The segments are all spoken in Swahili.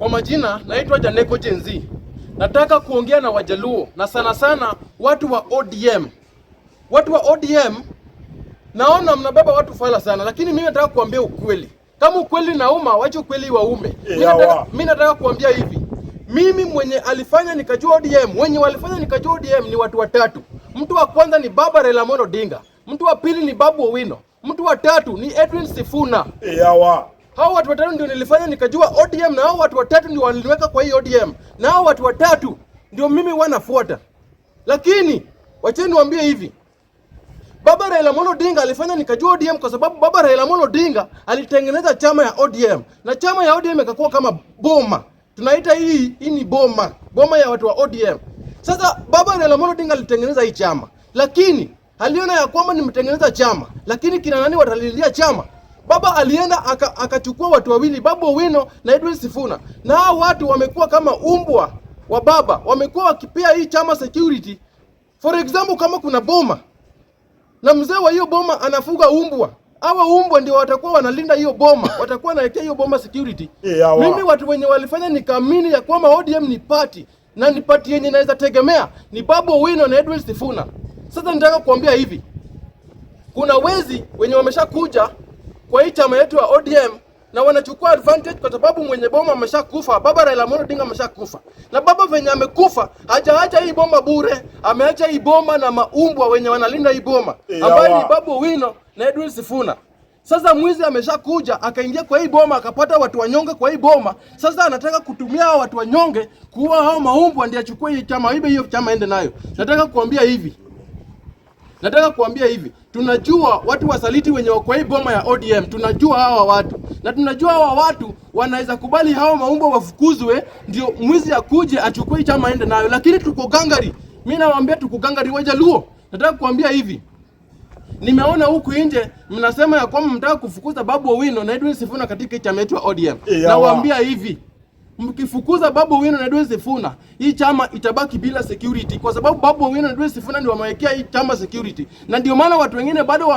Kwa majina naitwa Janeko Jenzi. Nataka kuongea na Wajaluo na sana sana watu wa ODM. Watu wa ODM naona mnabeba watu fala sana, lakini mimi nataka kuambia ukweli. Kama ukweli nauma, wacha ukweli waume. Mimi nataka kuambia hivi. Mimi mwenye alifanya nikajua ODM, wenye walifanya nikajua ODM ni watu watatu. Mtu wa kwanza ni Baba Raila Amolo Odinga. Mtu wa pili ni Babu Owino. Mtu wa tatu ni Edwin Sifuna. Hao watu watatu ndio nilifanya nikajua ODM, na hao watu watatu ndio waliniweka kwa hii ODM. Na hao watu watatu ndio mimi wanafuata. Lakini wacheni niwaambie hivi. Baba Raila Amolo Odinga alifanya nikajua ODM kwa sababu Baba Raila Amolo Odinga alitengeneza chama ya ODM. Na chama ya ODM ikakuwa kama boma. Tunaita hii ni boma. Boma ya watu wa ODM. Sasa Baba Raila Amolo Odinga alitengeneza hii chama. Lakini aliona ya kwamba nimetengeneza chama, lakini kina nani watalilia chama? Baba alienda akachukua watu wawili, Babu Owino na Edwin Sifuna. Na hao watu wamekuwa kama umbwa wa baba, wamekuwa wakipea hii chama security. For example, kama kuna boma na mzee wa hiyo boma anafuga umbwa, hawa umbwa ndio watakuwa wanalinda hiyo boma, watakuwa naekea hiyo boma security. Mimi watu wenye walifanya nikaamini ya kwamba ODM ni party, na ni party yenye naweza tegemea ni Babu Owino na Edwin Sifuna. Sasa nataka kuambia hivi. Kuna wezi wenye wameshakuja kwa hii chama yetu ya ODM na wanachukua advantage kwa sababu mwenye boma ameshakufa. Baba Raila Amolo Odinga ameshakufa. Na baba venye amekufa, hajaacha hii boma bure, ameacha hii boma na maumbwa wenye wanalinda hii boma, ambaye ni Babu Owino na Edwin Sifuna. Sasa mwizi ameshakuja akaingia kwa hii boma akapata watu wanyonge kwa hii boma. Sasa anataka kutumia hao watu wanyonge kuua hao maumbwa ndio achukue hii chama, ibe hiyo chama ende nayo. Nataka kuambia hivi. Tunajua watu wasaliti wenye wako hii boma ya ODM. Tunajua hawa watu. Na tunajua hawa watu wanaweza kubali hao maumbo wafukuzwe ndio mwizi akuje achukue chama ende nayo. Lakini tuko gangari. Mimi nawaambia tuko gangari Wajaluo. Nataka kuambia hivi. Nimeona huku nje mnasema ya kwamba mtaka kufukuza Babu Owino na Edwin Sifuna katika chama yetu ya ODM. Nawaambia hivi. Mkifukuza Babu Owino na Edwin Sifuna, hii chama itabaki bila security kwa sababu Babu Owino na Edwin Sifuna ndio wamewekea hii chama security. Na ndio maana watu wengine bado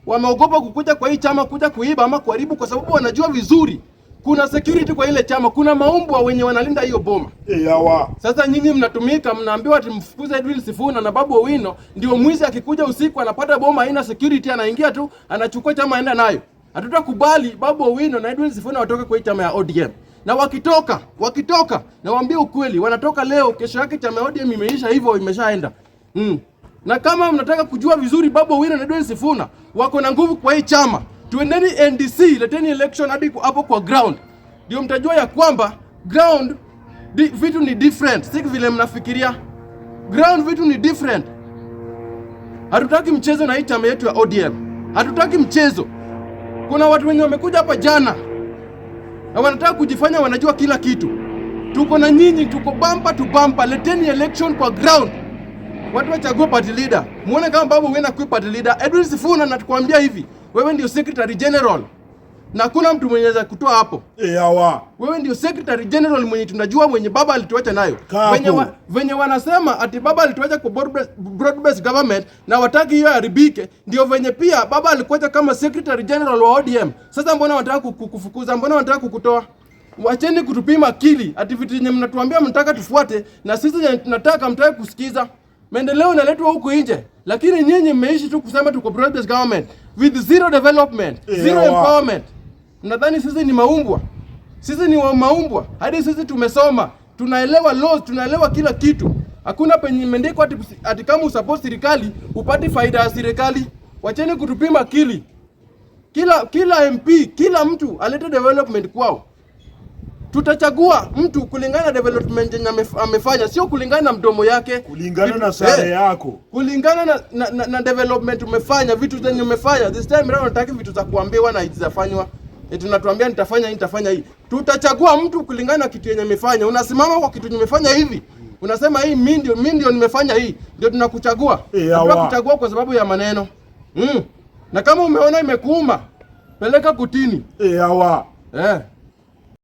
wameogopa kukuja kwa hii chama kuja kuiba ama kuharibu kwa sababu wanajua vizuri kuna security kwa ile chama, kuna maumbwa wenye wanalinda hiyo boma. Sasa nyinyi mnatumika, mnaambiwa ati mfukuze Edwin Sifuna na Babu Owino, ndio mwizi akikuja usiku anapata boma haina security, anaingia tu anachukua chama aenda nayo. Hatutakubali Babu Owino na Edwin Sifuna watoke kwa hii chama ya ODM. Na wakitoka na waambie ukweli, wanatoka leo, kesho yake chama ODM imeisha, hivyo imeshaenda. Na kama mnataka kujua vizuri Babu Owino na Edwin Sifuna wako na nguvu kwa hii chama, tuendeni NDC, leteni election hadi hapo kwa ground. Ndio mtajua ya kwamba ground vitu ni different, si vile mnafikiria. Ground vitu ni different. Hatutaki mchezo na hii chama yetu ya ODM. Hatutaki mchezo. Kuna watu wenye wamekuja hapa jana na wanataka kujifanya wanajua kila kitu. Tuko na nyinyi, tuko bumper to bumper. Leteni election kwa ground. Watu wachague party leader. Muone kama Babu Owino kwa party leader. Edwin Sifuna natukwambia hivi. Wewe ndio secretary general. Na kuna mtu mwenye anaweza kutoa hapo. Wewe ndio secretary general mwenye tunajua mwenye baba alituacha nayo. Venye wanasema ati baba alituacha kwa broad based government na wataki hiyo haribike, ndio venye pia baba alikuacha kama secretary general wa ODM. Sasa mbona wanataka kukufukuza? Mbona wanataka kukutoa? Wacheni kutupima akili. Ati vitu yenye mnatuambia mnataka tufuate na sisi tunataka mtaki kusikiza. Maendeleo inaletwa huku nje. Lakini nyinyi mmeishi tu kusema tuko broad based government with zero development, zero empowerment. Nadhani sisi ni maumbwa. Sisi ni maumbwa. Hadi sisi tumesoma, tunaelewa laws, tunaelewa kila kitu. Hakuna penye imeandikwa ati kama usupport serikali upate faida ya serikali. Wacheni kutupima akili. Kila MP, kila mtu alete development kwao. Tutachagua mtu kulingana na development yenye amefanya, sio kulingana na mdomo yake, kulingana na sare yako, kulingana na development umefanya, vitu zenye umefanya. This time round nataka vitu za kuambiwa na zitafanywa. Tunatuambia nitafanya hii. Tutachagua mtu kulingana na kitu yenye amefanya. Unasimama kwa kitu yenye umefanya hivi. Unasema hii mimi ndio nimefanya hii. Ndio tunakuchagua. Tunakuchagua kwa sababu ya maneno. Na kama umeona imekuuma, peleka kutini.